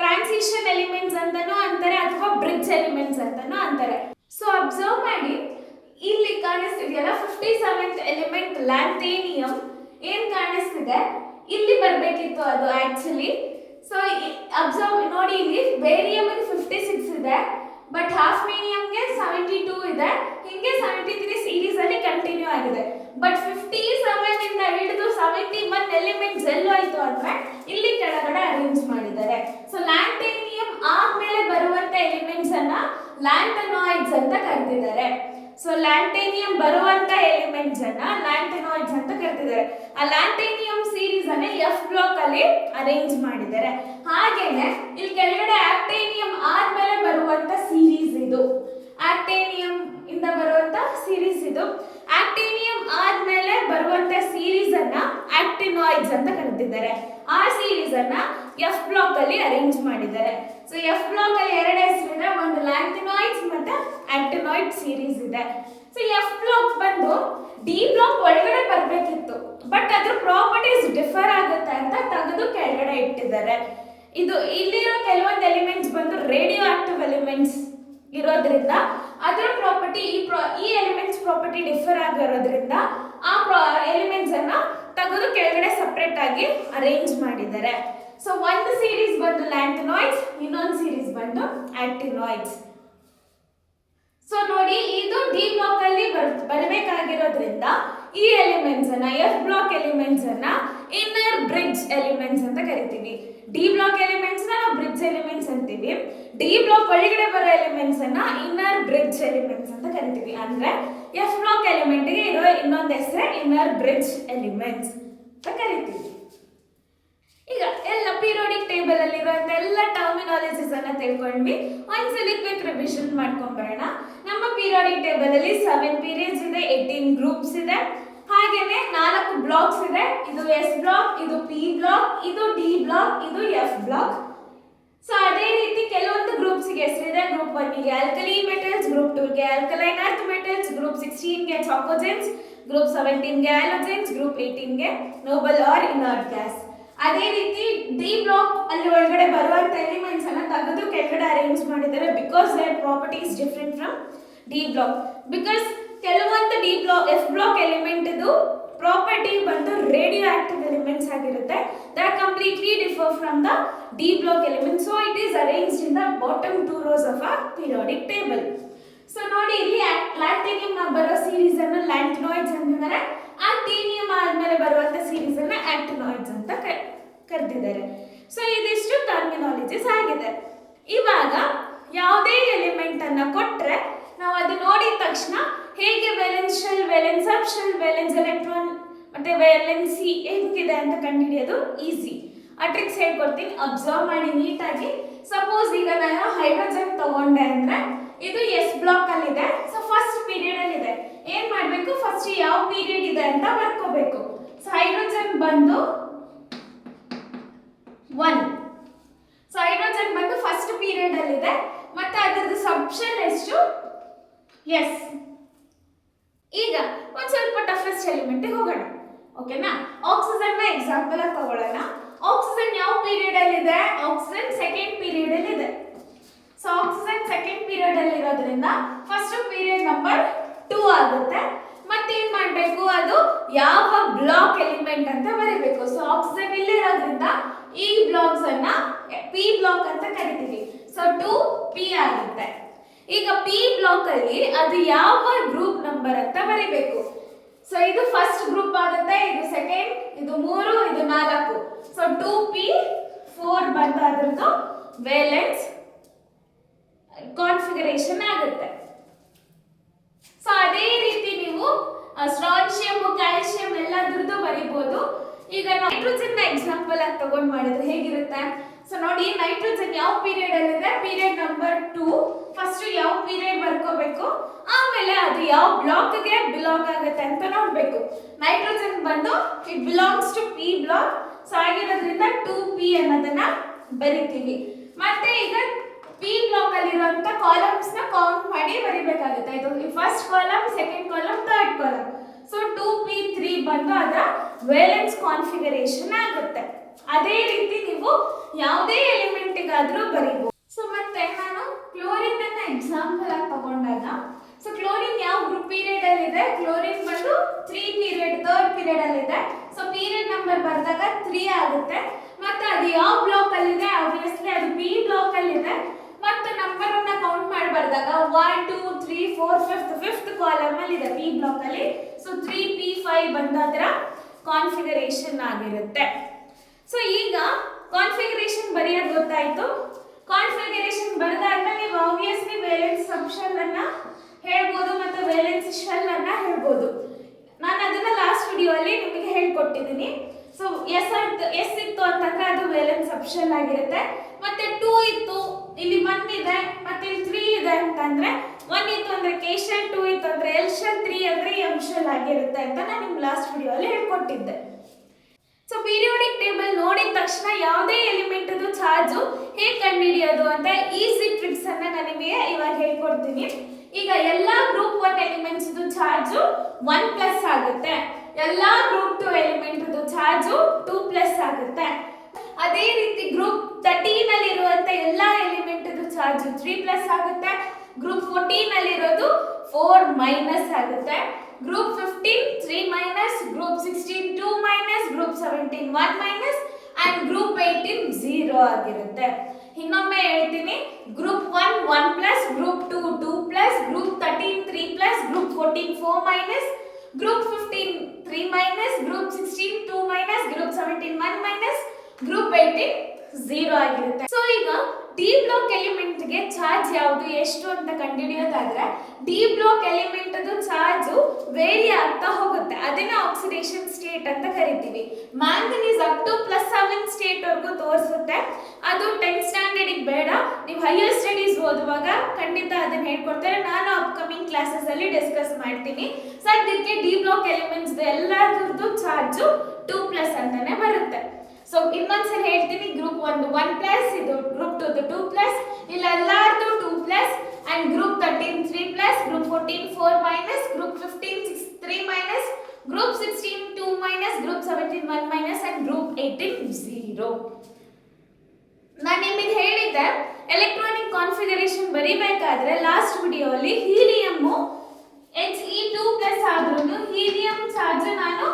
ಟ್ರಾನ್ಸಿಷನ್ ಎಲಿಮೆಂಟ್ಸ್ ಅಂತಾನೂ ಅಂತಾರೆ ಅಥವಾ ಬ್ರಿಡ್ಜ್ ಎಲಿಮೆಂಟ್ಸ್ ಅಂತಾನೂ ಅಂತಾರೆ. ಸೊ ಅಬ್ಸರ್ವ್ ಮಾಡಿ, ಇಲ್ಲಿ ಕಾಣಿಸ್ತಿದೆಯಲ್ಲ 57th ಎಲಿಮೆಂಟ್ ಲ್ಯಾಂಥೇನಿಯಂ ಏನ್ ಕಾಣಿಸ್ತಿದೆ, ಇಲ್ಲಿ ಬರಬೇಕಿತ್ತು ಅದು ಆಕ್ಚುಲಿ. ಸೊ ಅಬ್ಸರ್ವ್ ನೋಡಿ, ಇಲ್ಲಿ ಬೇರಿಯಂ 56 ಇದೆ, ಬಟ್ ಹಾಫ್ಮೇನಿಯಂಗೆ 72 ಇದೆ, ಹಿಂಗೆ 73 ಸೀರೀಸ್ ಅಲ್ಲಿ ಕಂಟಿನ್ಯೂ ಆಗಿದೆ. ಬಟ್ 57 ಇಂದ ಹಿಡಿದು 71 ಎಲಿಮೆಂಟ್ಸ್ ಎಲ್ಲೋಯ್ತು ಅಂದ್ರೆ ಇಲ್ಲಿ ಕೆಳಗಡೆ ಅರೇಂಜ್ ಮಾಡಿದ್ದಾರೆ. ಸೊ ಲ್ಯಾಂಥೇನಿಯಂ ಆದ್ಮೇಲೆ ಬರುವಂತ ಎಲಿಮೆಂಟ್ಸ್ ಅನ್ನ ಲ್ಯಾಂಥೆನಾಯ್ಡ್ಸ್ ಅಂತ ಕರೆದಿದ್ದಾರೆ. ಸೊ ಲ್ಯಾಂಥೇನಿಯಂ ಬರುವಂತ ಎಲಿಮೆಂಟ್ಸ್ ಅನ್ನ ಲ್ಯಾಂಥೆನಾಯ್ಡ್ಸ್ ಅಂತ ಕರೆದಿದ್ದಾರೆ. ಆ ಲ್ಯಾಂಥೇನಿಯಂ ಸೀರೀಸ್ ಅನ್ನ ಎಫ್ ಬ್ಲಾಕ್ ಅಲ್ಲಿ ಅರೇಂಜ್ ಮಾಡಿದ್ದಾರೆ. ಹಾಗೇನೆ ಇಲ್ಲಿ ಕೆಳಗಡೆ ಆಕ್ಟೇನಿಯಂ ಆದ್ಮೇಲೆ ಬರುವಂತ ಸೀರೀಸ್ ಇದು, ಆಕ್ಟೇನಿಯಂ ಇಂದ ಬರುವಂತ ಸೀರೀಸ್ ಇದು. ಆಕ್ಟೇನಿಯಂ ಆದ್ಮೇಲೆ ಬರುವಂತ ಸೀರೀಸ್ ಅನ್ನ ಆಕ್ಟಿನಾಯ್ಡ್ಸ್ ಅಂತ ಕರೆದಿದ್ದಾರೆ. ಆ ಸೀರೀಸ್ ಅನ್ನ ಎಫ್ ಬ್ಲಾಕ್ ಅಲ್ಲಿ ಅರೇಂಜ್ ಮಾಡಿದ್ದಾರೆ. ಸೊ ಎಫ್ ಬ್ಲಾಕ್ ಅಲ್ಲಿ ಎರಡು ಹೆಸರಿದೆ, ಒಂದು ಲ್ಯಾಂಥೆನಾಯ್ಡ್ಸ್ ಮತ್ತೆ ಆಕ್ಟಿನಾಯ್ಡ್ ಸೀರೀಸ್ ಇದೆ. ಸೊ ಎಫ್ ಬ್ಲಾಕ್ ಬಂದು ಡಿ ಬ್ಲಾಕ್ ಒಳಗಡೆ ಬರಬೇಕಿತ್ತು, ಬಟ್ ಅದ್ರ ಪ್ರಾಪರ್ಟೀಸ್ ಡಿಫರ್ ಆಗುತ್ತೆ ಅಂತ ತೆಗೆದು ಕೆಳಗಡೆ ಇಟ್ಟಿದ್ದಾರೆ. ಇದು ಇಲ್ಲಿರೋ ಕೆಲವೊಂದು ಎಲಿಮೆಂಟ್ಸ್ ಬಂದು ರೇಡಿಯೋ ಆಕ್ಟಿವ್ ಎಲಿಮೆಂಟ್ಸ್ ಇರೋದ್ರಿಂದ ಅದರ ಪ್ರಾಪರ್ಟಿ ಈ ಎಲಿಮೆಂಟ್ಸ್ ಪ್ರಾಪರ್ಟಿ ಡಿಫರ್ ಆಗಿರೋದ್ರಿಂದ ಆ ಎಲಿಮೆಂಟ್ಸ್ ಅನ್ನ ತೆಗೆದು ಕೆಳಗಡೆ ಸಪರೇಟ್ ಆಗಿ ಅರೇಂಜ್ ಮಾಡಿದ್ದಾರೆ. ಸೊ ಒಂದು ಸೀರೀಸ್ ಬಂದು ಲ್ಯಾಂಥೆನಾಯ್ಡ್ಸ್, ಇನ್ನೊಂದು ಸೀರೀಸ್ ಬಂದು ಆಕ್ಟಿನಾಯ್ಡ್ಸ್. ಸೊ ನೋಡಿ, ಇದು ಡಿ ಬ್ಲಾಕ್ ಅಲ್ಲಿ ಬರಬೇಕಾಗಿರೋದ್ರಿಂದ ಈ ಎಲಿಮೆಂಟ್ಸ್ ಅನ್ನ ಎಫ್ ಬ್ಲಾಕ್ ಎಲಿಮೆಂಟ್ಸ್ ಅನ್ನ ಇನ್ನರ್ ಬ್ರಿಡ್ಜ್ ಎಲಿಮೆಂಟ್ಸ್ ಅಂತ ಕರಿತೀವಿ. ಡಿ ಬ್ಲಾಕ್ ಎಲಿಮೆಂಟ್ಸ್ ನಾವು ಬ್ರಿಡ್ಜ್ ಎಲಿಮೆಂಟ್ಸ್ ಅಂತೀವಿ. ಡಿ ಬ್ಲಾಕ್ ಒಳಗಡೆ ಬರೋ ಎಲಿಮೆಂಟ್ಸ್ ಅನ್ನ ಇನ್ನರ್ ಬ್ರಿಡ್ಜ್ ಎಲಿಮೆಂಟ್ಸ್ ಅಂತ ಕರಿತೀವಿ. ಅಂದ್ರೆ ಎಫ್ ಬ್ಲಾಕ್ ಎಲಿಮೆಂಟ್ ಗೆ ಇರೋ ಇನ್ನೊಂದು ಹೆಸರು ಇನ್ನರ್ ಬ್ರಿಡ್ಜ್ ಎಲಿಮೆಂಟ್ಸ್ ಅಂತ ಕರಿತೀವಿ. ಈಗ ಎಲ್ಲ ಪೀರಿಯಾಡಿಕ್ ಟೇಬಲ್ ಅಲ್ಲಿ ಇರುವಂತ ಎಲ್ಲ ಟರ್ಮಿನಾಲಜೀಸ್ ಅನ್ನ ತಿಳ್ಕೊಂಡ್ವಿ. ಒಂದ್ಸಲಿ ಕ್ವಿಕ್ ರಿವಿಷನ್ ಮಾಡ್ಕೊಂಡ್ಬರೋಣ. ನಮ್ಮ ಪೀರಿಯಾಡಿಕ್ ಟೇಬಲ್ ಅಲ್ಲಿ 7 ಪೀರಿಯಡ್ಸ್ ಇದೆ, 18 ಗ್ರೂಪ್ಸ್ ಇದೆ, ಹಾಗೇನೆ 4 ಬ್ಲಾಕ್ಸ್ ಇದೆ. ಇದು ಎಸ್ ಬ್ಲಾಕ್, ಇದು ಪಿ ಬ್ಲಾಕ್, ಇದು ಡಿ ಬ್ಲಾಕ್, ಇದು ಎಫ್ ಬ್ಲಾಕ್. ಸೊ ಅದೇ ರೀತಿ ಕೆಲವೊಂದು ಗ್ರೂಪ್ಸ್ ಗೆ ಹೆಸರಿದೆ. ಗ್ರೂಪ್ 1 ಗೆ ಆಲ್ಕಲಿ ಮೆಟಲ್ಸ್, ಗ್ರೂಪ್ 2 ಗೆ ಆಲ್ಕಲೈನ್ ಅರ್ತ್ ಮೆಟಲ್ಸ್, ಗ್ರೂಪ್ 16 ಗೆ ಚಾಕೋಜೆನ್ಸ್, ಗ್ರೂಪ್ 17 ಗೆ ಹ್ಯಾಲೋಜೆನ್ಸ್, ಗ್ರೂಪ್ 18 ಗೆ ನೋಬಲ್ ಆರ್ ಇನರ್ಟ್ ಗ್ಯಾಸ್. ಅದೇ ರೀತಿ ಡಿ ಬ್ಲಾಕ್ ಅಲ್ಲಿ ಒಳಗಡೆ ಬರುವಂತ ಎಲಿಮೆಂಟ್ಸ್ ಅನ್ನ ತೆಗೆದು ಕೆಳಗಡೆ ಅರೇಂಜ್ ಮಾಡಿದ್ದಾರೆ, because their property is different from D block. Because ಕೆಲವೊಂದು D block F block element ಇದು ಪ್ರಾಪರ್ಟಿ ಬಂದು ರೇಡಿಯೋ ಆಕ್ಟಿವ್ ಎಲಿಮೆಂಟ್ಸ್ ಆಗಿರುತ್ತೆ, that completely differ from the D block elements. So it is arranged in the bottom 2 rows of a periodic table. So ನೋಡಿ, ಇಲ್ಲಿ ಲ್ಯಾಂಥೇನಿಯಂ ಬರೋ series ಅನ್ನು ಲ್ಯಾಂಥೆನಾಯ್ಡ್ಸ್ ಅಂತಿದ್ದಾರೆ, ಆಕ್ಟೇನಿಯಂ ಆದ್ಮೇಲೆ ಬರುವಂತ ಸೀರೀಸ್ ಅನ್ನು ಆಕ್ಟಿನಾಯ್ಡ್ಸ್ ಅಂತ ಕರೆದಿದ್ದಾರೆ. ಸೊ ಇದಿಷ್ಟು ಟರ್ಮಿನಾಲಜೀಸ್ ಆಗಿದೆ. ಇವಾಗ ಯಾವುದೇ ಎಲಿಮೆಂಟ್ ಅನ್ನ ಕೊಟ್ರೆ ನಾವು ಅದು ನೋಡಿದ ತಕ್ಷಣ ಹೇಗೆ ವೇಲೆನ್ಸ್ ಶೆಲ್, ವೇಲೆನ್ಸ್ ಸಬ್ ಶೆಲ್, ವೇಲೆನ್ಸ್ ಎಲೆಕ್ಟ್ರಾನ್ ಮತ್ತೆ ವೇಲೆನ್ಸಿ ಹೆಂಗಿದೆ ಅಂತ ಕಂಡುಹಿಡಿಯೋದು ಈಸಿ. ಆ ಟ್ರಿಕ್ಸ್ ಹೇಳ್ಕೊಡ್ತೀನಿ, ಅಬ್ಸರ್ವ್ ಮಾಡಿ ನೀಟಾಗಿ. ಸಪೋಸ್ ಈಗ ನಾನು ಹೈಡ್ರೋಜನ್ ತಗೊಂಡೆ ಅಂದ್ರೆ ಇದು ಎಸ್ ಬ್ಲಾಕ್ ಅಲ್ಲಿ ಇದೆ. ಸೊ ಫಸ್ಟ್ ಪೀರಿಯಡ್ ಅಲ್ಲಿ ಇದೆ. ಏನ್ ಮಾಡ್ಬೇಕು, ಫಸ್ಟ್ ಯಾವ ಪೀರಿಯಡ್ ಇದೆ ಅಂತ ಬರ್ಕೋಬೇಕು. ಸೊ ಹೈಡ್ರೋಜನ್ ಬಂದು 1. ಸೊ ಹೈಡ್ರೋಜನ್ ಬಂದು ಫಸ್ಟ್ ಪೀರಿಯಡ್ ಅಲ್ಲಿ ಇದೆ, ಮತ್ತೆ ಅದರದ್ದು ಸಬ್ಶೆಲ್ ಎಷ್ಟು, ಎಸ್. ಈಗ ಒಂದ್ ಸ್ವಲ್ಪ ಟಫೆಸ್ಟ್ ಎಲಿಮೆಂಟ್ ಹೋಗೋಣ, ಓಕೆನಾ. ಆಕ್ಸಿಜನ್ ನ ಎಕ್ಸಾಂಪಲ್ ಆಗಿ ತಗೊಳ್ಳೋಣ. ಆಕ್ಸಿಜನ್ ಯಾವ ಪೀರಿಯಡ್ ಅಲ್ಲಿ ಇದೆ, ಆಕ್ಸಿಜನ್ ಸೆಕೆಂಡ್ ಪೀರಿಯಡ್ ಅಲ್ಲಿ ಇದೆ. ಸೊ ಆಕ್ಸಿಜನ್ ಸೆಕೆಂಡ್ ಪೀರಿಯಡ್ ಅಲ್ಲಿ ಇರೋದ್ರಿಂದ ಫಸ್ಟ್ ಪೀರಿಯಡ್ ನಂಬರ್ 2 ಆಗುತ್ತೆ. ಮತ್ತೇನ್ ಮಾಡ್ಬೇಕು, ಅದು ಯಾವ ಬ್ಲಾಕ್ ಎಲಿಮೆಂಟ್ ಅಂತ ಬರೀಬೇಕು. ಸೊ ಆಕ್ಸಿಜನ್ ಇಲ್ಲಿ ಇರೋದ್ರಿಂದ ಈ ಬ್ಲಾಕ್ಸ್ ಅನ್ನ ಪಿ ಬ್ಲಾಕ್ ಅಂತ ಕರಿತೀವಿ. ಸೊ 2p ಆಗುತ್ತೆ. ಈಗ ಪಿ ಬ್ಲಾಕ್ ಅಲ್ಲಿ ಅದು ಯಾವ ಗ್ರೂಪ್ ನಂಬರ್ ಅಂತ ಬರೀಬೇಕು. ಸೊ ಇದು ಫಸ್ಟ್ ಗ್ರೂಪ್ ಆಗುತ್ತೆ, ಇದು ಸೆಕೆಂಡ್, ಇದು 3, ಇದು 4. ಸೊ 2p4 ಬಂದು ಅದರದ್ದು ವೇಲೆನ್ಸ್ ಕಾನ್ಫಿಗರೇಷನ್ ಆಗುತ್ತೆ. ಸೊ ಅದೇ ಈಗ ನೈಟ್ರೋಜನ್ ಎಕ್ಸಾಂಪಲ್ ಆಗಿ ತಗೊಂಡ್ ಮಾಡಿದ್ರೆ ಹೇಗಿರುತ್ತೆ? ಸೊ ನೋಡಿ, ನೈಟ್ರೋಜನ್ ಯಾವ ಪೀರಿಯಡ್ ಅಲ್ಲಿ ಇದೆ? Period number 2. ಫಸ್ಟ್ ಯಾವ ಪೀರಿಯಡ್ ಬರ್ಕೋಬೇಕು, ಆಮೇಲೆ ಅದು ಯಾವ ಬ್ಲಾಕ್ ಗೆ ಬಿಲಾಂಗ್ ಆಗುತ್ತೆ ಅಂತ ನೋಡ್ಬೇಕು. ನೈಟ್ರೋಜನ್ ಬಂದು it belongs to P block. So ಆಗಿರೋದ್ರಿಂದ 2p ಅನ್ನೋದನ್ನ ಬರಿತೀವಿ. ಮತ್ತೆ ಈಗ ಪಿ ಬ್ಲಾಕ್ ಅಲ್ಲಿ ಇರುವಂತ ಕಾಲಮ್ಸ್ ನ ಕೌಂಟ್ ಮಾಡಿ ಬರಿಬೇಕಾಗುತ್ತೆ. ಇದು first column, second column, third column. So 2p3 ಬಂದು ಅದರ ವೇಲೆನ್ಸ್ ಕಾನ್ಫಿಗರೇಷನ್ ಆಗುತ್ತೆ. ಅದೇ ರೀತಿ ನೀವು ಯಾವುದೇ ಎಲಿಮೆಂಟ್ ಗಾದ್ರೂ ಬರೀಬಹುದು. ಸೊ ಮತ್ತೆ ನಾನು ಕ್ಲೋರಿನ್ ಅನ್ನ ಎಕ್ಸಾಂಪಲ್ ಆಗಿ ತಗೊಂಡಾಗ, ಸೊ ಕ್ಲೋರಿನ್ ಯಾವ ಗ್ರೂಪ್ ಪೀರಿಯಡ್ ಅಲ್ಲಿ ಇದೆ? ಕ್ಲೋರಿನ್ ಬಂದು 3 ಪೀರಿಯಡ್, ಥರ್ಡ್ ಪೀರಿಯಡ್ ಅಲ್ಲಿ ಇದೆ. ಸೊ ಪೀರಿಯಡ್ ನಂಬರ್ ಬರೆದಾಗ 3 ಆಗುತ್ತೆ. ಮತ್ತೆ ಅದು ಯಾವ ಬ್ಲಾಕ್ ಅಲ್ಲಿ ಇದೆ? ಆಬ್ವಿಯಸ್ಲಿ ಅದು ಪಿ ಬ್ಲಾಕ್ ಅಲ್ಲಿ ಇದೆ. ಮತ್ತೆ ನಂಬರ್ ಅನ್ನ ಕೌಂಟ್ ಮಾಡಿ ಬರೆದಾಗ 1 2 3 4 ಫಿಫ್ತ್ ಕಾಲಮ್ ಅಲ್ಲಿ ಇದೆ ಪಿ ಬ್ಲಾಕ್ ಅಲ್ಲಿ. ಸೊ 3p5 ಬಂದು ಅದರ ಕಾನ್ಫಿಗರೇಷನ್ ಆಗಿರುತ್ತೆ. ಸೊ ಈಗ ಕಾನ್ಫಿಗರೇಷನ್ ಬರೆಯೋದು ಗೊತ್ತಾಯ್ತು. ಕಾನ್ಫಿಗರೇಷನ್ ಬರೆದಾದ್ಮೇಲೆ ನೀವು ಆಬ್ವಿಯಸ್ಲಿ ವೇಲೆನ್ಸ್ ಸಬ್ಶೆಲ್ ಅನ್ನ ಹೇಳ್ಬೋದು ಮತ್ತೆ ವೇಲೆನ್ಸ್ ಶೆಲ್ ಅನ್ನ ಹೇಳ್ಬೋದು. ನಾನು ಅದನ್ನ ಲಾಸ್ಟ್ ವಿಡಿಯೋ ಅಲ್ಲಿ ನಿಮಗೆ ಹೇಳ್ಕೊಟ್ಟಿದ್ದೀನಿ. ಸೊ ಎಸ್ ಇತ್ತು ಅಂತಂದ್ರೆ ಅದು ವೇಲೆನ್ಸ್ ಸಬ್ಶೆಲ್ ಆಗಿರುತ್ತೆ. ಮತ್ತೆ 2 ಇತ್ತು, ಇಲ್ಲಿ 1 ಇದೆ, ಮತ್ತೆ ಇಲ್ಲಿ 3 ಇದೆ ಅಂತಂದ್ರೆ 1 ಇತ್ತು ಅಂದ್ರೆ ಕೆ ಶೆಲ್, 2 ಇತ್ತು ಅಂದ್ರೆ ಎಲ್ ಶೆಲ್, 3 ಅಂದ್ರೆ ಎಂ ಶೆಲ್ ಆಗಿರುತ್ತೆ ಅಂತ ನಾನು ನಿಮ್ಗೆ ಲಾಸ್ಟ್ ವಿಡಿಯೋ ಅಲ್ಲಿ ಹೇಳ್ಕೊಟ್ಟಿದ್ದೆ. ಸೊ ಪೀರಿಯಾಡಿಕ್ ಟೇಬಲ್ ನೋಡಿದ ತಕ್ಷಣ ಯಾವುದೇ ಎಲಿಮೆಂಟ್ ಅದು ಚಾರ್ಜ್ ಹೇಗೆ ಕಂಡುಹಿಡಿಯೋದು ಅಂತ ಈಸಿ ಟ್ರಿಕ್ಸ್ ಅನ್ನ ನಾನು ನಿಮಗೆ ಇವಾಗ ಹೇಳ್ಕೊಡ್ತೀನಿ. ಈಗ ಎಲ್ಲಾ ಗ್ರೂಪ್ 1 ಎಲಿಮೆಂಟ್ಸ್ ಚಾರ್ಜ್ 1+ ಆಗುತ್ತೆ. ಎಲ್ಲಾ ಗ್ರೂಪ್ 2 ಎಲಿಮೆಂಟ್ ಚಾರ್ಜ್ 2+ ಆಗುತ್ತೆ. ಅದೇ ರೀತಿ ಗ್ರೂಪ್ 13 ಅಲ್ಲಿ ಇರುವಂತ ಎಲ್ಲಾ ಎಲಿಮೆಂಟ್ ಚಾರ್ಜ್ 3+ ಆಗುತ್ತೆ. ಗ್ರೂಪ್ 14 ಅಲ್ಲಿ ಇರೋದು 4- ಆಗುತ್ತೆ. Group 15 3-, group 16 2-, group 17 1- and group 18 0 ಆಗಿರುತ್ತೆ. ಇನ್ನೊಮ್ಮೆ ಹೇಳ್ತೀನಿ, group 1 1+, group 2 2+, group 13 3+, group 14 4-, group 15 3-, group 16 2-, group 17 1-, group 18 0 ಆಗಿರುತ್ತೆ. ಸೊ ಈಗ ಡಿ ಬ್ಲಾಕ್ ಎಲಿಮೆಂಟ್ ಗೆ ಚಾರ್ಜ್ ಯಾವುದು ಎಷ್ಟು ಅಂತ ಕಂಡುಹಿಡಿಯೋದಾದ್ರೆ, ಡಿ ಬ್ಲಾಕ್ ಎಲಿಮೆಂಟ್ ಅದು ಚಾರ್ಜ್ ವೇರಿ ಆಗ್ತಾ ಹೋಗುತ್ತೆ. ಅದನ್ನ ಆಕ್ಸಿಡೇಷನ್ ಸ್ಟೇಟ್ ಅಂತ ಕರಿತೀವಿ. ಮ್ಯಾಂಗನೀಸ್ ಅಪ್ ಟು +7 ಸ್ಟೇಟ್ ವರೆಗೂ ತೋರಿಸುತ್ತೆ. ಅದು 10th ಸ್ಟ್ಯಾಂಡರ್ಡ್ ಬೇಡ, ನೀವು ಹೈಯರ್ ಸ್ಟಡೀಸ್ ಓದುವಾಗ ಖಂಡಿತ ಅದನ್ನ ಹೇಳ್ಕೊಡ್ತಾರೆ. ನಾನು ಅಪ್ಕಮಿಂಗ್ ಕ್ಲಾಸಸ್ ಅಲ್ಲಿ ಡಿಸ್ಕಸ್ ಮಾಡ್ತೀನಿ. ಸದ್ಯಕ್ಕೆ ಡಿ ಬ್ಲಾಕ್ ಎಲಿಮೆಂಟ್ಸ್ ಎಲ್ಲದರದ್ದು ಚಾರ್ಜ್ 2+ ಅಂತಾನೆ ಬರುತ್ತೆ. ಸೊ ಇನ್ನೊಂದ್ಸರಿ ಹೇಳ್ತೀನಿ, ಗ್ರೂಪ್ 1 1+, ಇದು group 2 2+, ಇಲ್ಲೆಲ್ಲಾರ್ದು 2+, and group 13 3+, group 14 4-, group 15 3-, group 16 2-, group 17 1-, and group 18 0. ನಾನು ನಿಮಗೆ ಹೇಳಿದ್ದೆ ಎಲೆಕ್ಟ್ರಾನಿಕ್ ಕಾನ್ಫಿಗರೇಷನ್ ಬರಿಬೇಕಾದ್ರೆ ಲಾಸ್ಟ್ ವಿಡಿಯೋ ಅಲ್ಲಿ ಹೀಲಿಯಂ He2+ ಆದ್ರೂ ಹೀಲಿಯಂ ಚಾರ್ಜ್ ನಾನು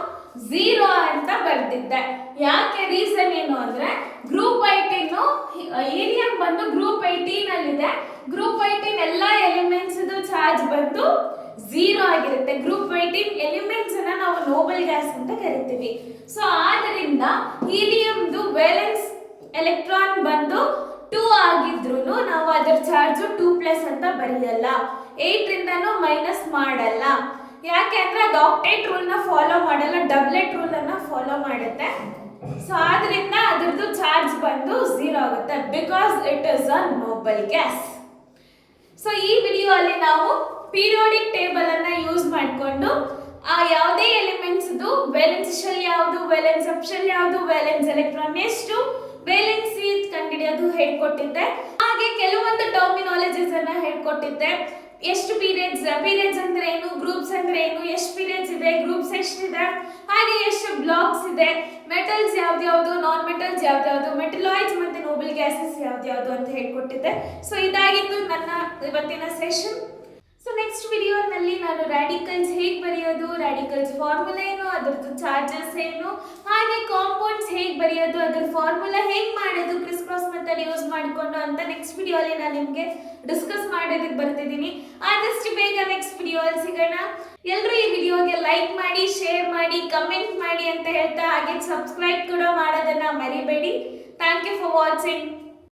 0 ಅಂತ ಬರ್ದಿದ್ದೆ. ಯಾಕೆ? ರೀಸನ್ ಏನು ಅಂದ್ರೆ ಗ್ರೂಪ್ 18 ಹೀಲಿಯಂ ಬಂದು ಗ್ರೂಪ್ 18 ಅಲ್ಲಿದೆ. ಗ್ರೂಪ್ 18 ಎಲ್ಲಾ ಎಲಿಮೆಂಟ್ಸ್ ಚಾರ್ಜ್ ಬಂದು 0 ಆಗಿರುತ್ತೆ. ಗ್ರೂಪ್ 18 ಎಲಿಮೆಂಟ್ಸ್ ಅನ್ನ ನಾವು ನೋಬಲ್ ಗ್ಯಾಸ್ ಅಂತ ಕರಿತೀವಿ. ಸೊ ಆದ್ದರಿಂದ ಹೀಲಿಯಂದು ವೇಲೆನ್ಸ್ ಎಲೆಕ್ಟ್ರಾನ್ ಬಂದು 2 ಆಗಿದ್ರು ನಾವು ಅದರ ಚಾರ್ಜ್ 2+ ಅಂತ ಬರೆಯಲ್ಲ. 8 ರಿಂದನೂ ಮೈನಸ್ ಮಾಡಲ್ಲ. ಯಾಕೆ ಅಂದ್ರೆ ಅದು ಆಕ್ಟೇಟ್ ರೂಲ್ ನ ಫಾಲೋ ಮಾಡಲ್ಲ, ಡಬ್ಲೆಟ್ ರೂಲ್ ಅನ್ನ ಫಾಲೋ ಮಾಡುತ್ತೆ. ಸೊ ಆದ್ರಿಂದ ಅದರದ್ದು ಚಾರ್ಜ್ ಬಂದು 0 ಆಗುತ್ತೆ, because it is a noble gas. So ಈ ವಿಡಿಯೋ ಅಲ್ಲಿ ನಾವು ಪೀರಿಯಾಡಿಕ್ ಟೇಬಲ್ ಅನ್ನ ಯೂಸ್ ಮಾಡಿಕೊಂಡು ಆ ಯಾವುದೇ ಎಲಿಮೆಂಟ್ಸ್ ವೇಲೆನ್ಸ್ ಶೆಲ್ ಯಾವುದು, ವೇಲೆನ್ಸ್ ಸಬ್ಶೆಲ್ ಯಾವುದು, ವೇಲೆನ್ಸ್ ಎಲೆಕ್ಟ್ರಾನ್ ಎಷ್ಟು, ವೇಲೆನ್ಸಿ ಕಂಡುಹಿಡಿಯೋದು ಹೇಳ್ಕೊಟ್ಟಿದ್ದೆ. ಹಾಗೆ ಕೆಲವೊಂದು ಟರ್ಮಿನಾಲಜೀಸ್ ಅನ್ನ ಹೇಳ್ಕೊಟ್ಟಿದ್ದೆ. ಎಷ್ಟು ಪೀರಿಯಡ್ಸ್ ಅಂದ್ರೆ ಏನು, ಗ್ರೂಪ್ಸ್ ಅಂದ್ರೆ ಏನು, ಎಷ್ಟು ಪೀರಿಯಡ್ಸ್ ಇದೆ, ಗ್ರೂಪ್ಸ್ ಎಷ್ಟಿದೆ, ಹಾಗೆ ಎಷ್ಟು ಬ್ಲಾಕ್ಸ್ ಇದೆ, ಮೆಟಲ್ಸ್ ಯಾವ್ದ್ಯಾವ್ದು, ನಾನ್ ಮೆಟಲ್ಸ್ ಯಾವ್ದ್ಯಾವ್ದು, ಮೆಟಲಾಯ್ಡ್ಸ್ ಮತ್ತೆ ನೋಬಲ್ ಗ್ಯಾಸಸ್ ಯಾವ್ದ್ಯಾವ್ದು ಅಂತ ಹೇಳ್ಕೊಟ್ಟಿದ್ದೆ. ಸೊ ಇದಾಗಿತ್ತು ನನ್ನ ಇವತ್ತಿನ ಸೆಷನ್. ಸೊ ನೆಕ್ಸ್ಟ್ ವಿಡಿಯೋನಲ್ಲಿ ನಾನು ರ್ಯಾಡಿಕಲ್ಸ್ ಹೇಗೆ ಬರೆಯೋದು, ರ್ಯಾಡಿಕಲ್ಸ್ ಫಾರ್ಮುಲಾ ಏನು, ಅದರದ್ದು ಚಾರ್ಜಸ್ ಏನು, ಹಾಗೆ ಕಾಂಪೌಂಡ್ಸ್ ಹೇಗೆ ಬರೆಯೋದು, ಅದರ ಫಾರ್ಮುಲಾ ಹೇಗೆ ಮಾಡೋದು ಕ್ರಿಸ್ ಕ್ರಾಸ್ ಮೆಥಡ್ ಯೂಸ್ ಮಾಡಿಕೊಂಡು ಅಂತ ನೆಕ್ಸ್ಟ್ ವಿಡಿಯೋಲಿ ನಾನು ನಿಮಗೆ ಡಿಸ್ಕಸ್ ಮಾಡೋದಕ್ಕೆ ಬರ್ತಿದ್ದೀನಿ. ಆದಷ್ಟು ಬೇಗ ನೆಕ್ಸ್ಟ್ ವಿಡಿಯೋಲ್ಲಿ ಸಿಗೋಣ. ಎಲ್ಲರೂ ಈ ವಿಡಿಯೋಗೆ ಲೈಕ್ ಮಾಡಿ, ಶೇರ್ ಮಾಡಿ, ಕಮೆಂಟ್ ಮಾಡಿ ಅಂತ ಹೇಳ್ತಾ, ಹಾಗೆ ಸಬ್ಸ್ಕ್ರೈಬ್ ಕೂಡ ಮಾಡೋದನ್ನ ಮರಿಬೇಡಿ. Thank you for watching.